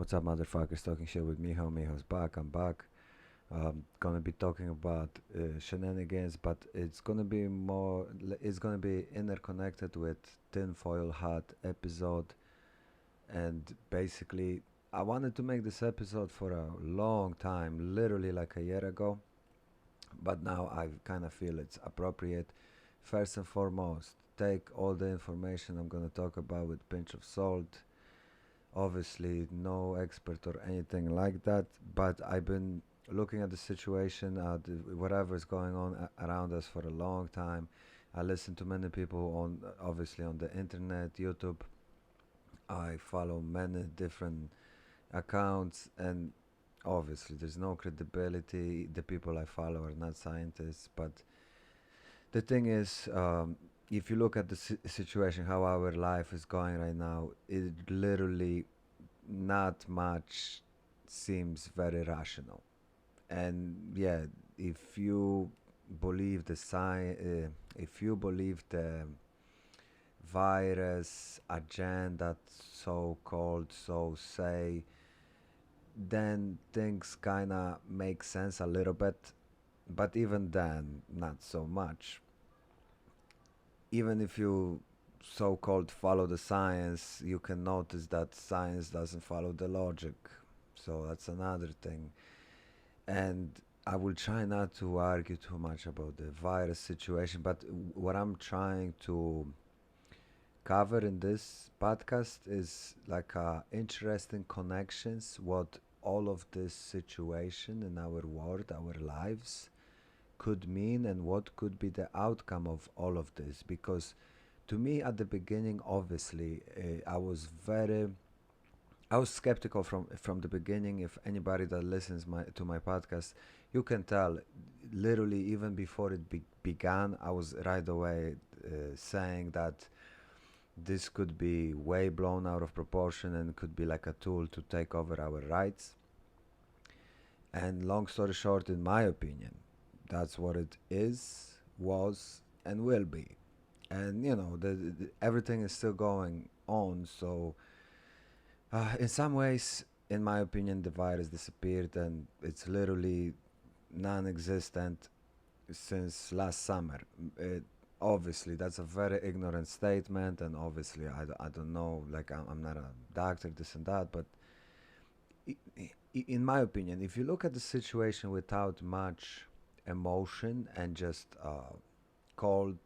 What's up, motherfuckers? Talking shit with Michal. Michal's back. I'm back. Gonna be talking about shenanigans, but it's gonna be more. It's gonna be interconnected with tinfoil hat episode, and basically, I wanted to make this episode for a long time, literally like a year ago, but now I kind of feel it's appropriate. First and foremost, take all the information I'm gonna talk about with pinch of salt. Obviously, no expert or anything like that, but I've been looking at the situation, whatever is going on around us for a long time. I listen to many people on, obviously, on the internet, YouTube. I follow many different accounts, and obviously, there's no credibility. The people I follow are not scientists, but the thing is, if you look at the situation, how our life is going right now, it literally not much seems very rational. And yeah, if you believe the if you believe the virus agenda, so called, so say, then things kind of make sense a little bit. But even then, not so much. Even if you so called follow the science, you can notice that science doesn't follow the logic. So that's another thing. And I will try not to argue too much about the virus situation, but what I'm trying to cover in this podcast is like interesting connections, what all of this situation in our world, our lives could mean, and what could be the outcome of all of this. Because to me, at the beginning, obviously, I was skeptical from the beginning. If anybody that listens to my podcast, you can tell, literally even before it began, I was right away saying that this could be way blown out of proportion and could be like a tool to take over our rights. And long story short, in my opinion, that's what it is, was, and will be. And everything is still going on. So, in some ways, in my opinion, the virus disappeared and it's literally non-existent since last summer. It, obviously, that's a very ignorant statement, and obviously, I don't know. Like, I'm not a doctor, this and that, but in my opinion, if you look at the situation without much emotion and just cold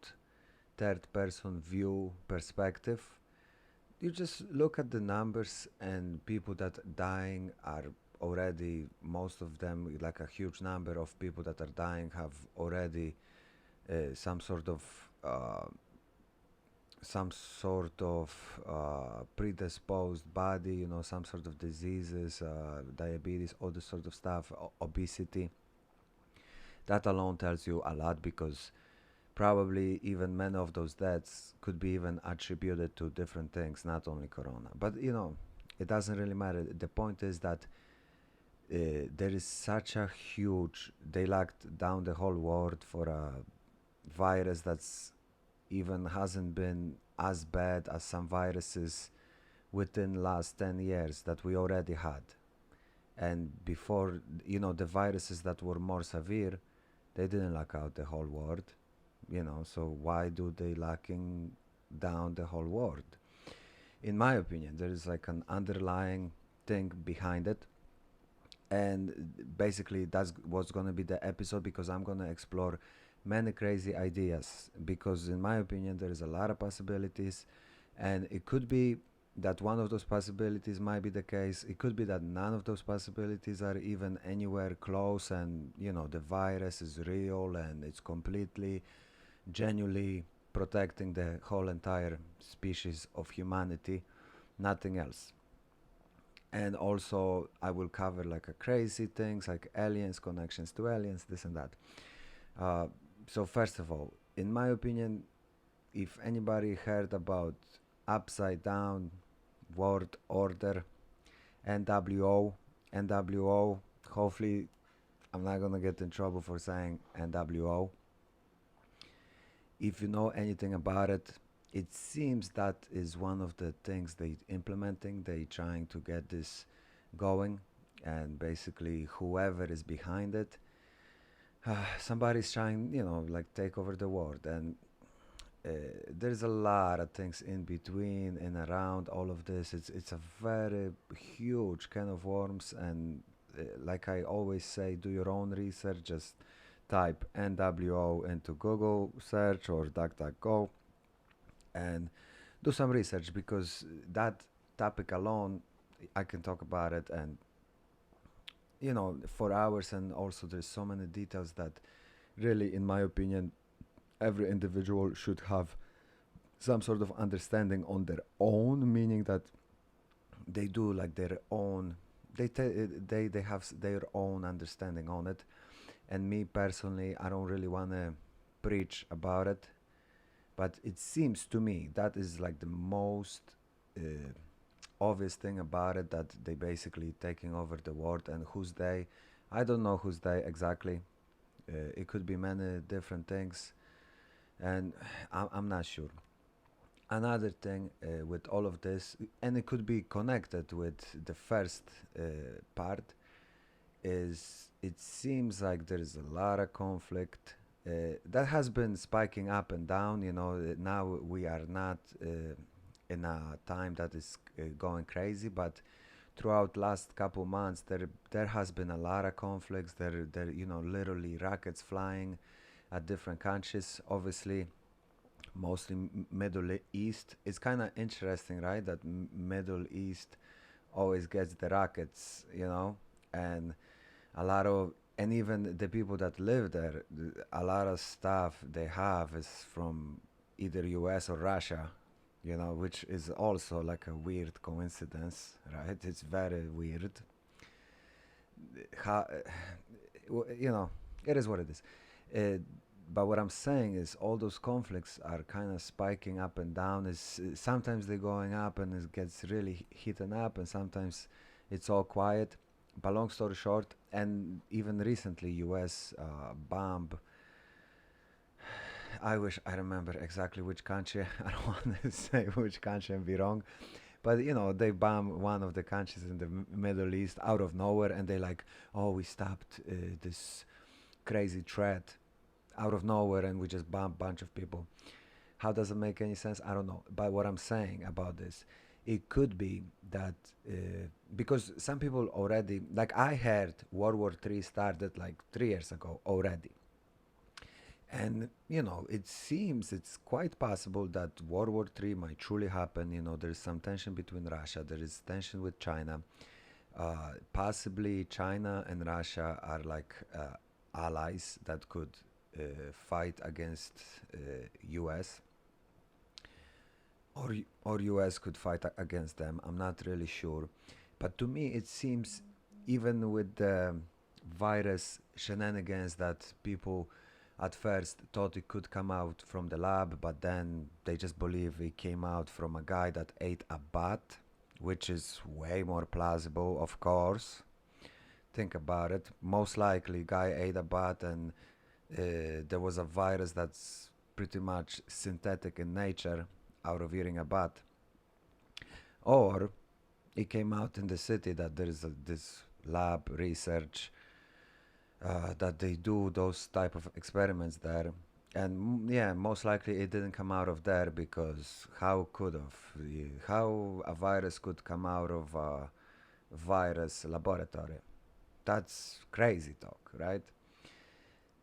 third person view perspective, you just look at the numbers, and people that dying are already, most of them, like a huge number of people that are dying have already some sort of uh, predisposed body, some sort of diseases, diabetes, all this sort of stuff, obesity. That alone tells you a lot, because probably even many of those deaths could be even attributed to different things, not only corona. But it doesn't really matter. The point is that there is such a huge, they locked down the whole world for a virus that's even hasn't been as bad as some viruses within last 10 years that we already had. And before, the viruses that were more severe, they didn't lock out the whole world. So why do they locking down the whole world? In my opinion, there is like an underlying thing behind it, and basically that's what's going to be the episode, because I'm going to explore many crazy ideas, because in my opinion there is a lot of possibilities, and it could be that one of those possibilities might be the case. It could be that none of those possibilities are even anywhere close, and the virus is real and it's completely genuinely protecting the whole entire species of humanity, nothing else. And also, I will cover like a crazy things like aliens, connections to aliens, this and that. Uh, so first of all, in my opinion, if anybody heard about upside down world order, NWO, NWO, hopefully I'm not gonna get in trouble for saying NWO. If you know anything about it, it seems that is one of the things they implementing. They trying to get this going, and basically whoever is behind it, somebody's trying, like take over the world, and uh, there's a lot of things in between and around all of this. It's a very huge can of worms, and like I always say, do your own research. Just type NWO into Google search or DuckDuckGo and do some research, because that topic alone, I can talk about it and for hours, and also there's so many details that really, in my opinion, every individual should have some sort of understanding on their own, meaning that they do like their own, they have their own understanding on it. And me personally, I don't really want to preach about it, but it seems to me that is like the most uh, obvious thing about it, that they basically taking over the world. And who's they? I don't know who's they exactly. It could be many different things, and I'm not sure. Another thing with all of this, and it could be connected with the first part, is it seems like there is a lot of conflict that has been spiking up and down. Now we are not in a time that is going crazy, but throughout last couple months there has been a lot of conflicts. There literally rockets flying at different countries, obviously mostly Middle East. It's kind of interesting, right? That Middle East always gets the rockets, and a lot of, and even the people that live there, a lot of stuff they have is from either U.S. or Russia, which is also like a weird coincidence, right? It's very weird. How, you know, it is what it is. Uh, but what I'm saying is all those conflicts are kind of spiking up and down. Is sometimes they're going up and it gets really heating up, and sometimes it's all quiet. But long story short, and even recently, U.S. Bomb. I wish I remember exactly which country. I don't want to say which country and be wrong, but they bomb one of the countries in the Middle East out of nowhere, and they like, oh, we stopped this crazy threat out of nowhere, and we just bomb bunch of people. How does it make any sense? I don't know. But what I'm saying about this, it could be that because some people already, like I heard World War III started like 3 years ago already. And, it seems it's quite possible that World War III might truly happen. There's some tension between Russia, there is tension with China. Possibly China and Russia are like allies that could fight against US, or US could fight against them. I'm not really sure. But to me, it seems, even with the virus shenanigans, that people at first thought it could come out from the lab, but then they just believe it came out from a guy that ate a bat, which is way more plausible, of course. Think about it. Most likely, guy ate a bat, and there was a virus that's pretty much synthetic in nature out of eating a bat. Or it came out in the city that there is this lab research that they do those type of experiments there. And yeah, most likely it didn't come out of there, because how could have, how a virus could come out of a virus laboratory? That's crazy talk, right?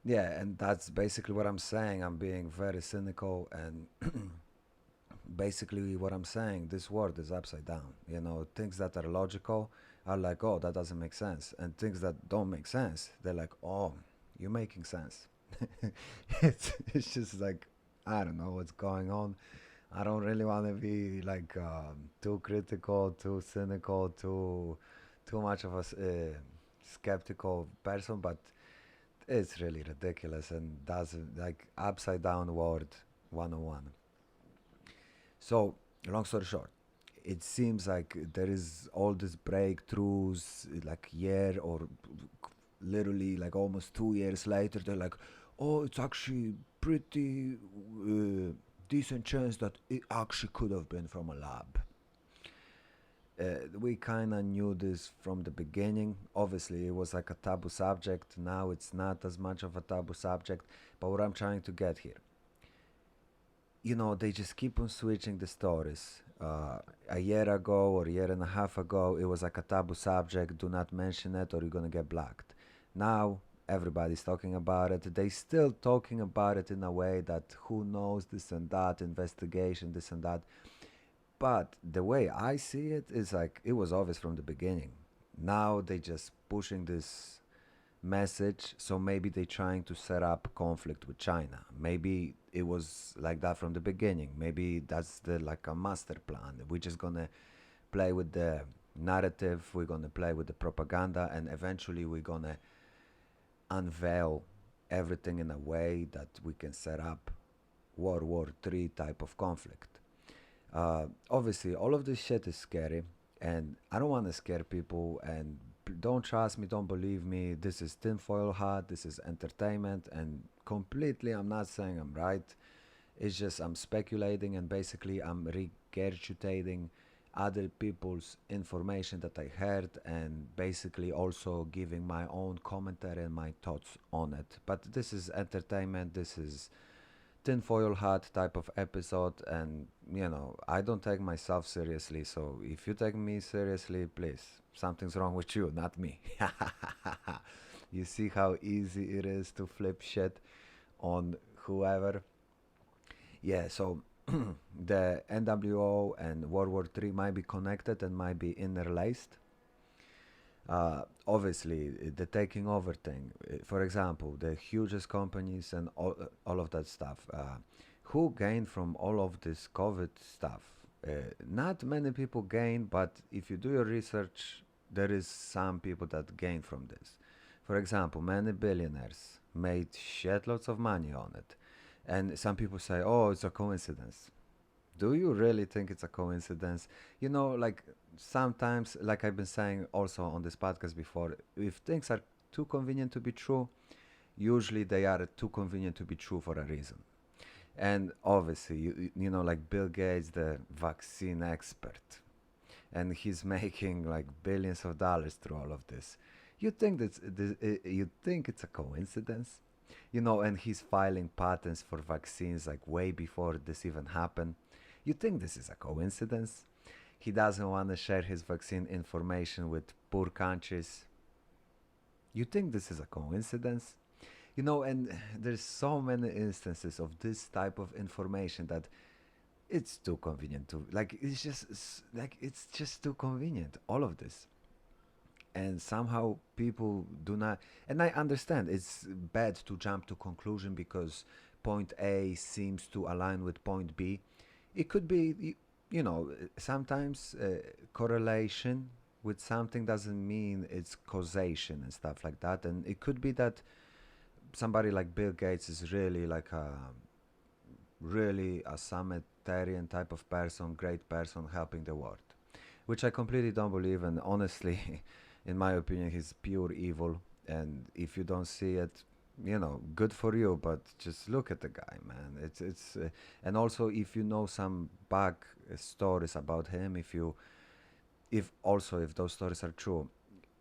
Yeah, and that's basically what I'm saying. I'm being very cynical, and basically what I'm saying, this world is upside down. Things that are logical are like, oh, that doesn't make sense. And things that don't make sense, they're like, oh, you're making sense. It's just like, I don't know what's going on. I don't really want to be like too critical, too cynical, too much of a skeptical person, but it's really ridiculous, and doesn't, like, upside down world 101. So, long story short, it seems like there is all these breakthroughs, like year or literally like almost 2 years later. They're like, oh, it's actually pretty decent chance that it actually could have been from a lab. We kind of knew this from the beginning. Obviously, it was like a taboo subject. Now it's not as much of a taboo subject. But what I'm trying to get here, they just keep on switching the stories. A year ago or a year and a half ago, it was like a taboo subject. Do not mention it, or you're gonna get blocked. Now everybody's talking about it. They still talking about it in a way that who knows this and that, investigation, this and that. But the way I see it is like it was obvious from the beginning. Now they just pushing this message, so maybe they trying to set up conflict with China. Maybe it was like that from the beginning. Maybe that's the like a master plan. We're just gonna play with the narrative, we're gonna play with the propaganda, and eventually we're gonna unveil everything in a way that we can set up World War III type of conflict. Obviously, all of this shit is scary, and I don't want to scare people. And don't trust me, don't believe me. This is tinfoil hat. This is entertainment, and completely, I'm not saying I'm right. It's just I'm speculating, and basically, I'm regurgitating other people's information that I heard, and basically also giving my own commentary and my thoughts on it. But this is entertainment. This is tinfoil hat type of episode, and I don't take myself seriously, so if you take me seriously, please, something's wrong with you, not me. You see how easy it is to flip shit on whoever. Yeah, so the NWO and World War III might be connected and might be interlaced. Obviously, the taking over thing, for example, the hugest companies and all of that stuff. Who gained from all of this COVID stuff? Not many people gain, but if you do your research, there is some people that gain from this. For example, many billionaires made shitloads of money on it. And some people say, oh, it's a coincidence. Do you really think it's a coincidence? Like sometimes, like I've been saying also on this podcast before, if things are too convenient to be true, usually they are too convenient to be true for a reason. And obviously, like Bill Gates, the vaccine expert, and he's making like billions of dollars through all of this. You think it's a coincidence? And he's filing patents for vaccines like way before this even happened. You think this is a coincidence? He doesn't want to share his vaccine information with poor countries. You think this is a coincidence? And there's so many instances of this type of information that it's too convenient to like it's just too convenient, all of this. And somehow people do not, and I understand it's bad to jump to conclusion because point A seems to align with point B. It could be sometimes correlation with something doesn't mean it's causation and stuff like that, and it could be that somebody like Bill Gates is really like a really a humanitarian type of person, great person helping the world, which I completely don't believe. And honestly, in my opinion, he's pure evil. And if you don't see it, good for you. But just look at the guy, man. It's and also if you know some back stories about him, if those stories are true,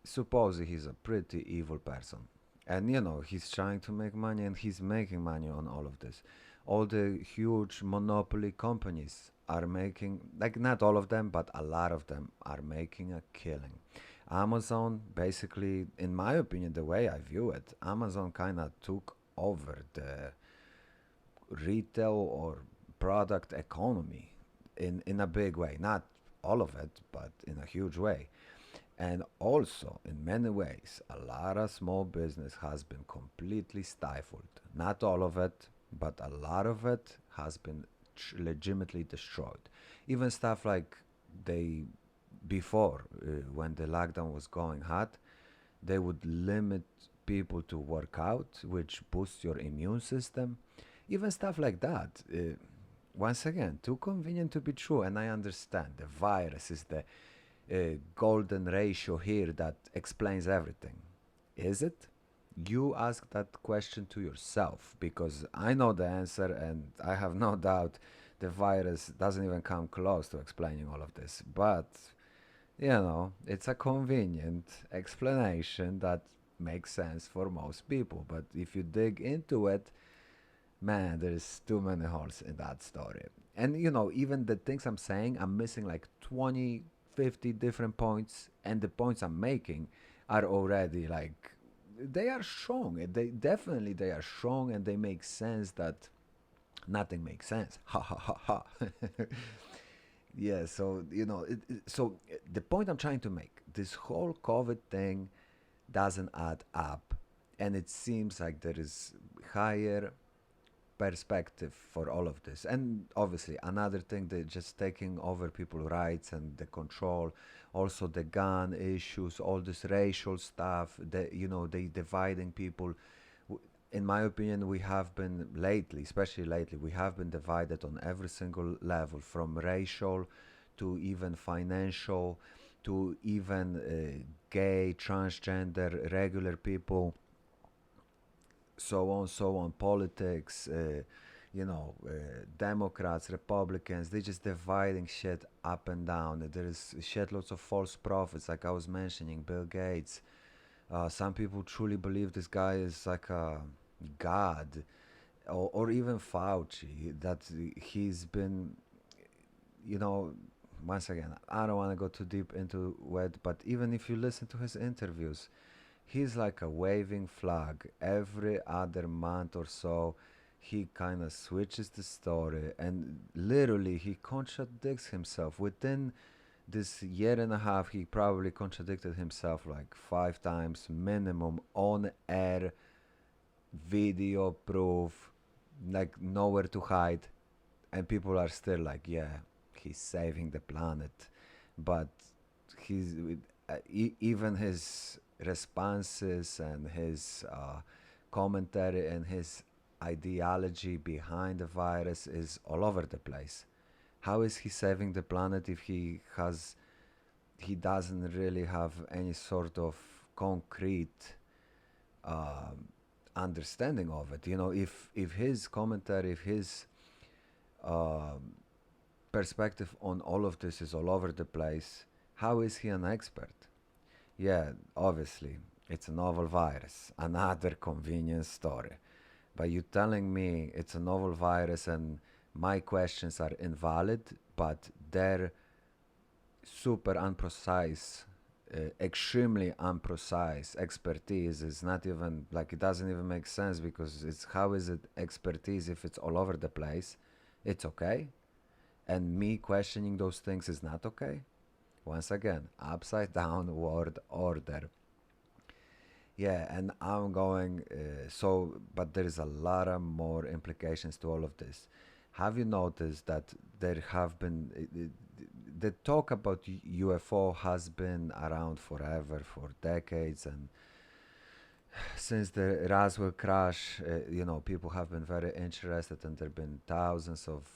suppose he's a pretty evil person. And he's trying to make money, and he's making money on all of this. All the huge monopoly companies are making, like, not all of them, but a lot of them are making a killing. Amazon, basically, in my opinion, the way I view it, Amazon kind of took over the retail or product economy in a big way. Not all of it, but in a huge way. And also, in many ways, a lot of small business has been completely stifled. Not all of it, but a lot of it has been legitimately destroyed. Even stuff like they, before, when the lockdown was going hot, they would limit people to work out, which boosts your immune system. Even stuff like that. Once again, too convenient to be true, and I understand the virus is the golden ratio here that explains everything. Is it? You ask that question to yourself because I know the answer, and I have no doubt the virus doesn't even come close to explaining all of this. But It's a convenient explanation that makes sense for most people. But if you dig into it, man, there's too many holes in that story. And even the things I'm saying, I'm missing like 20, 50 different points, and the points I'm making are already like they are strong. They are strong, and they make sense that nothing makes sense. Ha ha ha ha. Yeah, so the point I'm trying to make, this whole COVID thing doesn't add up, and it seems like there is higher perspective for all of this. And obviously, another thing, they're just taking over people's rights and the control, also the gun issues, all this racial stuff. They dividing people. In my opinion, we have been lately, especially lately, we have been divided on every single level, from racial to even financial to even gay, transgender, regular people, so on, politics, Democrats, Republicans, they just dividing shit up and down. There is shitloads of false prophets, like I was mentioning, Bill Gates. Some people truly believe this guy is like a god, or even Fauci, that he's been, you know, once again, I don't want to go too deep into it, but even if you listen to his interviews, he's like a waving flag. Every other month or so, he kind of switches the story, and literally he contradicts himself. Within this year and a half, he probably contradicted himself like 5 times minimum on air, video proof, like nowhere to hide. And people are still like, yeah, he's saving the planet. But he's even his responses and his commentary and his ideology behind the virus is all over the place. How is he saving the planet if he doesn't really have any sort of concrete um, understanding of it? If his commentary, if his um, perspective on all of this is all over the place, how is he an expert? Yeah, obviously, it's a novel virus, another convenient story. But you telling me it's a novel virus and my questions are invalid, but their super unprecise, extremely unprecise expertise is not even like, it doesn't even make sense, because it's, how is it expertise if it's all over the place? It's okay, and me questioning those things is not okay. Once again, upside down world order. Yeah, and I'm going, but there is a lot of more implications to all of this. Have you noticed that there have been, the talk about UFO has been around forever, for decades, and since the Roswell crash, people have been very interested, and there have been thousands of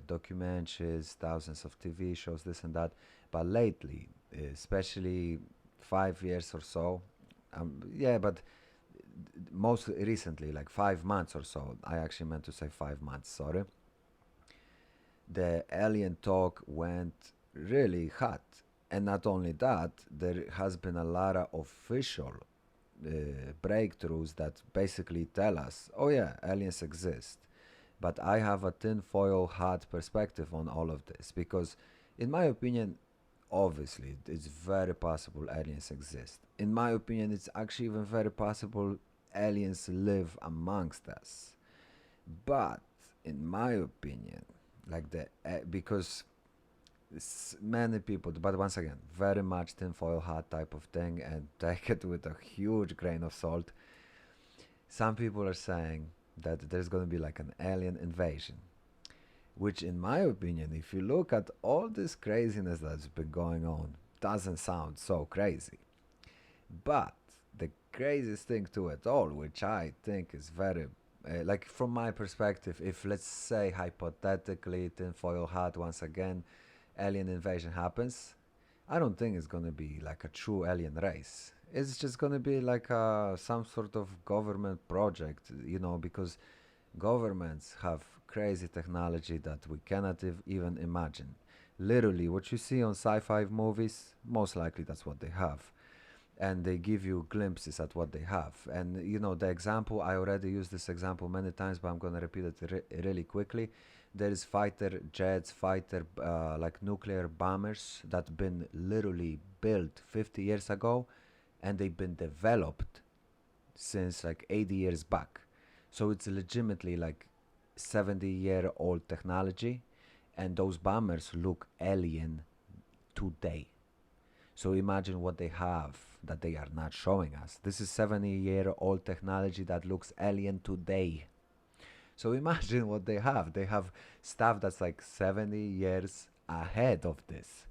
documentaries, thousands of TV shows, this and that. But lately, especially 5 years or so, yeah, but most recently, like 5 months or so, I actually meant to say 5 months, sorry, the alien talk went really hot. And not only that, there has been a lot of official uh, breakthroughs that basically tell us, oh yeah, aliens exist. But I have a tinfoil hat perspective on all of this, because, in my opinion, obviously, it's very possible aliens exist. In my opinion, it's actually even very possible aliens live amongst us. But in my opinion, like because many people, but once again, very much tinfoil hat type of thing, and take it with a huge grain of salt. Some people are saying that there's going to be like an alien invasion, which, in my opinion, if you look at all this craziness that's been going on, doesn't sound so crazy. But the craziest thing to it all, which I think is very, like from my perspective, if, let's say, hypothetically, tinfoil hat once again, alien invasion happens, I don't think it's gonna be like a true alien race. It's just gonna be like some sort of government project, because governments have crazy technology that we cannot even imagine. Literally, what you see on sci-fi movies, most likely that's what they have, and they give you glimpses at what they have. And the example, I already used this example many times, but I'm gonna repeat it really quickly. There is fighter jets, fighter like nuclear bombers that been literally built 50 years ago, and they've been developed since like 80 years back. So it's legitimately like 70-year-old technology, and those bombers look alien today. So imagine what they have that they are not showing us. This is 70-year-old technology that looks alien today. So imagine what they have. They have stuff that's like 70 years ahead of this.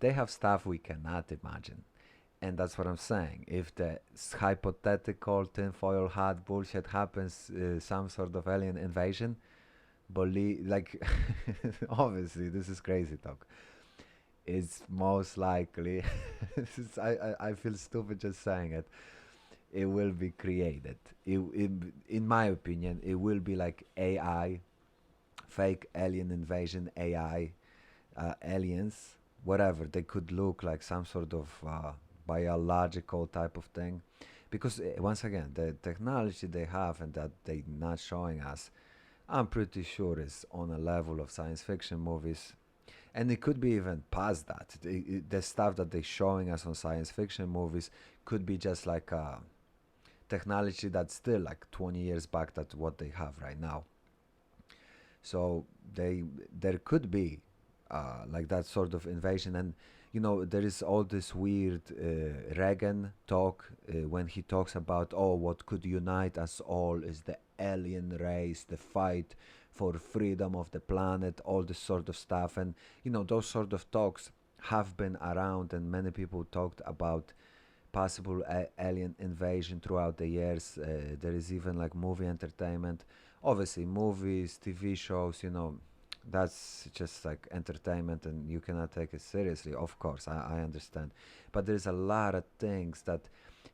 They have stuff we cannot imagine. And that's what I'm saying. If the hypothetical tinfoil hat bullshit happens, some sort of alien invasion, believe like obviously this is crazy talk. It's most likely. I feel stupid just saying it. It will be created. In my opinion, it will be like AI, fake alien invasion AI, aliens, whatever. They could look like some sort of biological type of thing. Because once again, the technology they have and that they're not showing us, I'm pretty sure is on a level of science fiction movies, and it could be even past that. The stuff that they're showing us on science fiction movies could be just like technology that's still like 20 years back that what they have right now. So there could be like that sort of invasion. And there is all this weird Reagan talk when he talks about, oh, what could unite us all is the alien race, the fight for freedom of the planet, all this sort of stuff. And those sort of talks have been around, and many people talked about possible alien invasion throughout the years. There is even like movie entertainment, obviously movies, TV shows. That's just like entertainment, and you cannot take it seriously. Of course, I understand, but there's a lot of things that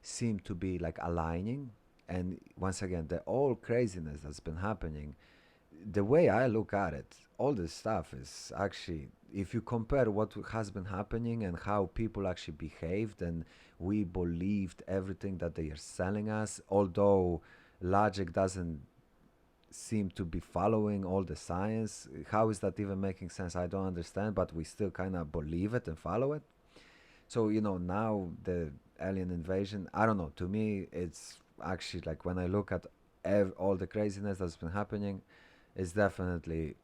seem to be like aligning. And once again, the all craziness that's been happening, the way I look at it, all this stuff is actually, if you compare what has been happening and how people actually behaved, and we believed everything that they are selling us, although logic doesn't seem to be following all the science. How is that even making sense? I don't understand, but we still kind of believe it and follow it. So, now the alien invasion, I don't know. To me, it's actually like when I look at all the craziness that's been happening, it's definitely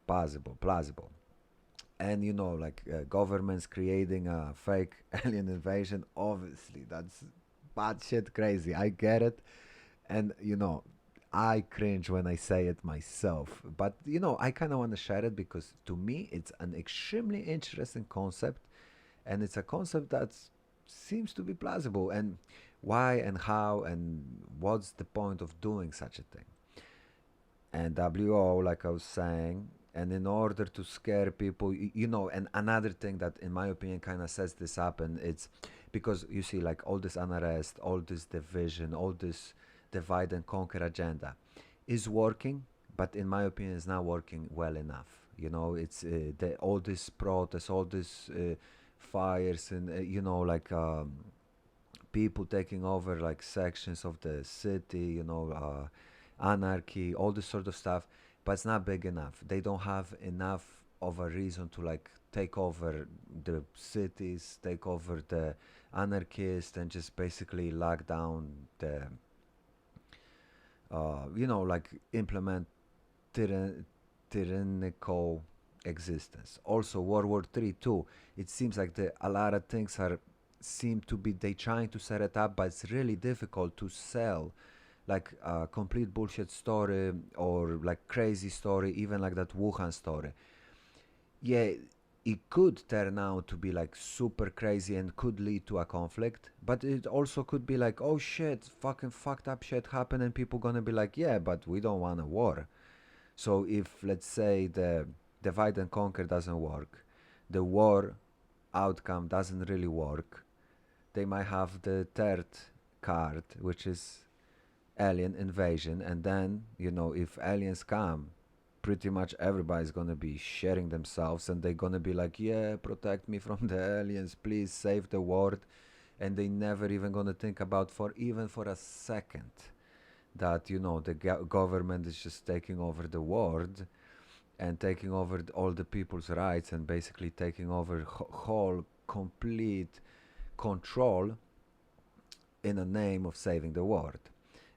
plausible. And like governments creating a fake alien invasion, obviously that's bad shit crazy. I get it, and I cringe when I say it myself. But I kind of want to share it because to me it's an extremely interesting concept, and it's a concept that seems to be plausible. And why and how and what's the point of doing such a thing? And WO, like I was saying, and in order to scare people, and another thing that, in my opinion, kind of sets this up, and it's because you see, like all this unrest, all this division, all this divide and conquer agenda is working, but in my opinion, it's not working well enough. It's all this protests, all this fires, and like people taking over like sections of the city, anarchy, all this sort of stuff, but it's not big enough. They don't have enough of a reason to like take over the cities, take over the anarchists, and just basically lock down the, like implement tyran- tyrannical existence. Also, World War Three too. It seems like a lot of things are seem to be they trying to set it up, but it's really difficult to sell like a complete bullshit story or like crazy story, even like that Wuhan story. Yeah, it could turn out to be like super crazy and could lead to a conflict, but it also could be like, oh shit, fucking fucked up shit happened, and people gonna be like, yeah, but we don't want a war. So if let's say the divide and conquer doesn't work, the war outcome doesn't really work, they might have the third card, which is alien invasion. And then if aliens come, pretty much everybody's gonna be sharing themselves, and they're gonna be like, yeah, protect me from the aliens, please save the world. And they never even gonna think about for even for a second that the government is just taking over the world and taking over all the people's rights and basically taking over whole complete control in the name of saving the world.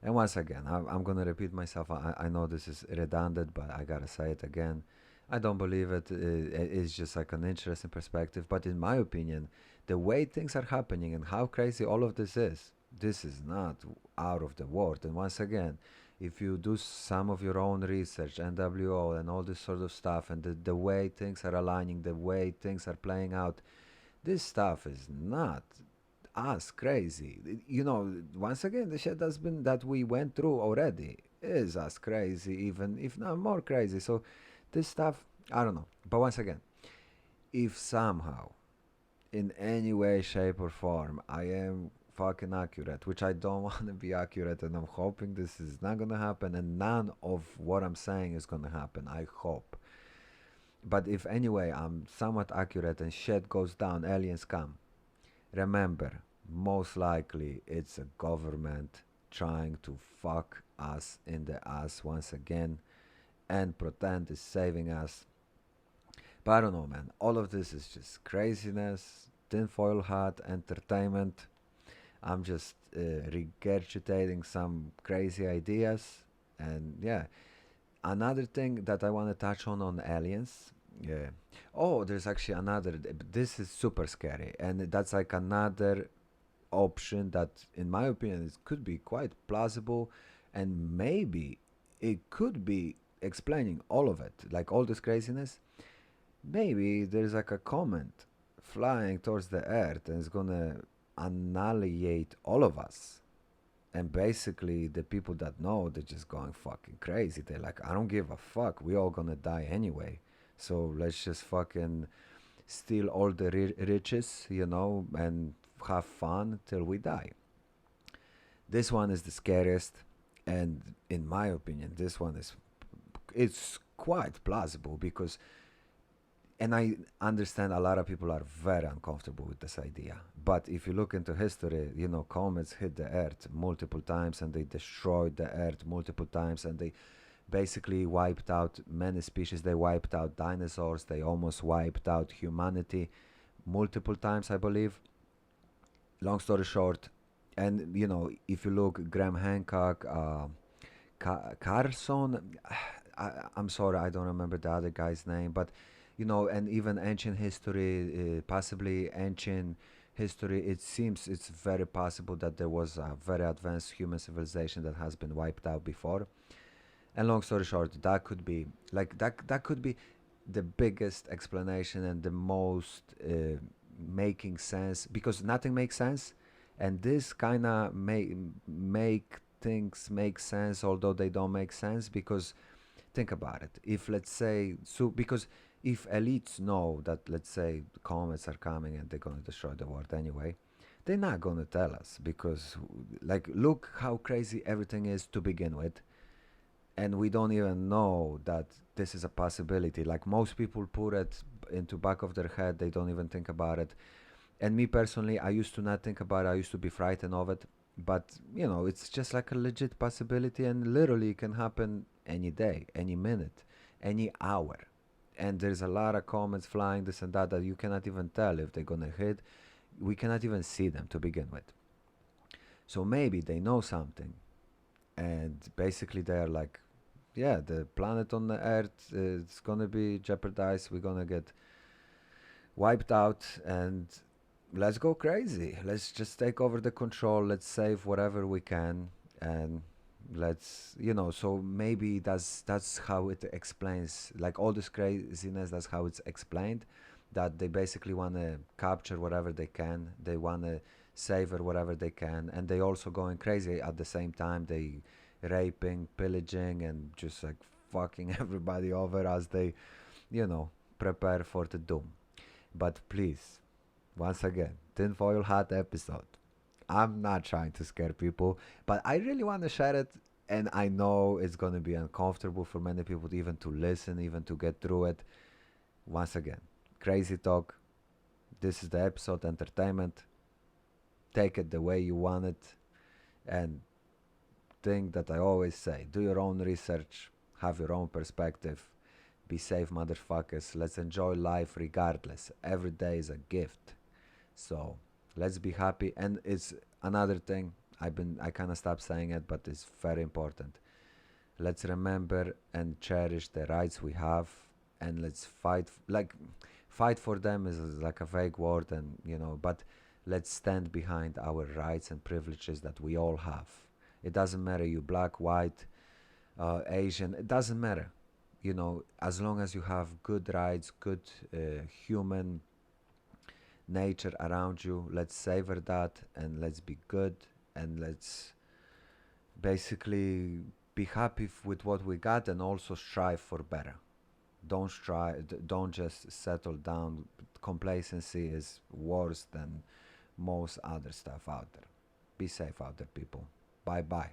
And once again, I'm gonna repeat myself. I know this is redundant, but I gotta say it again. I don't believe it. It's just like an interesting perspective. But in my opinion, the way things are happening and how crazy all of this is not out of the world. And once again, if you do some of your own research, NWO and all this sort of stuff, and the way things are aligning, the way things are playing out, this stuff is not us crazy. Once again, the shit that we went through already is us crazy, even if not more crazy. So this stuff, I don't know. But once again, if somehow, in any way, shape, or form, I am fucking accurate, which I don't want to be accurate, and I'm hoping this is not gonna happen, and none of what I'm saying is gonna happen. I hope. But if anyway I'm somewhat accurate and shit goes down, aliens come. Remember, most likely it's a government trying to fuck us in the ass once again and pretend it's saving us. But I don't know, man. All of this is just craziness, tinfoil hat, entertainment. I'm just regurgitating some crazy ideas. And yeah, another thing that I want to touch on aliens. Yeah. Oh, there's actually another. This is super scary, and that's like another option that, in my opinion, it could be quite plausible, and maybe it could be explaining all of it, like all this craziness. Maybe there's like a comet flying towards the Earth and it's gonna annihilate all of us. And basically, the people that know, they're just going fucking crazy. They're like, I don't give a fuck. We all gonna die anyway. So let's just fucking steal all the riches, and have fun till we die. This one is the scariest, and in my opinion, this one is it's quite plausible because, and I understand a lot of people are very uncomfortable with this idea. But if you look into history, comets hit the Earth multiple times and they destroyed the Earth multiple times and they basically wiped out many species. They wiped out dinosaurs. They almost wiped out humanity multiple times, I believe. Long story short, and if you look, Graham Hancock, Carson, I'm sorry, I don't remember the other guy's name, but and even ancient history, possibly ancient history, it seems it's very possible that there was a very advanced human civilization that has been wiped out before. And long story short, that could be like that could be the biggest explanation and the most making sense because nothing makes sense, and this kind of make things make sense although they don't make sense because think about it. If let's say so, because if elites know that let's say comets are coming and they're gonna destroy the world anyway, they're not gonna tell us because like look how crazy everything is to begin with, and we don't even know that this is a possibility. Like most people put it into back of their head, they don't even think about it. And me personally, I used to not think about it. I used to be frightened of it. But it's just like a legit possibility, and literally it can happen any day, any minute, any hour. And there's a lot of comets flying, this and that you cannot even tell if they're gonna hit. We cannot even see them to begin with. So maybe they know something, and basically they're like, yeah, the planet on the Earth is gonna be jeopardized. We're gonna get wiped out, and let's go crazy. Let's just take over the control. Let's save whatever we can, and let's So maybe that's how it explains like all this craziness. That's how it's explained. That they basically want to capture whatever they can. They want to savor whatever they can, and they also going crazy at the same time. They raping, pillaging, and just like fucking everybody over as they, prepare for the doom. But please, once again, tinfoil hat episode. I'm not trying to scare people, but I really want to share it And I know it's going to be uncomfortable for many people even to listen, even to get through it. Once again, crazy talk. This is the episode entertainment. Take it the way you want it. And thing that I always say, do your own research, have your own perspective. Be safe, motherfuckers. Let's enjoy life regardless. Every day is a gift. So let's be happy. And it's another thing. I kind of stopped saying it, but it's very important. Let's remember and cherish the rights we have, and let's fight. Like, fight for them is like a vague word, and but let's stand behind our rights and privileges that we all have. It doesn't matter you black, white, Asian. It doesn't matter. As long as you have good rights, good human nature around you, let's savor that and let's be good and let's basically be happy with what we got and also strive for better. Don't just settle down. Complacency is worse than most other stuff out there. Be safe out there, people. Bye bye.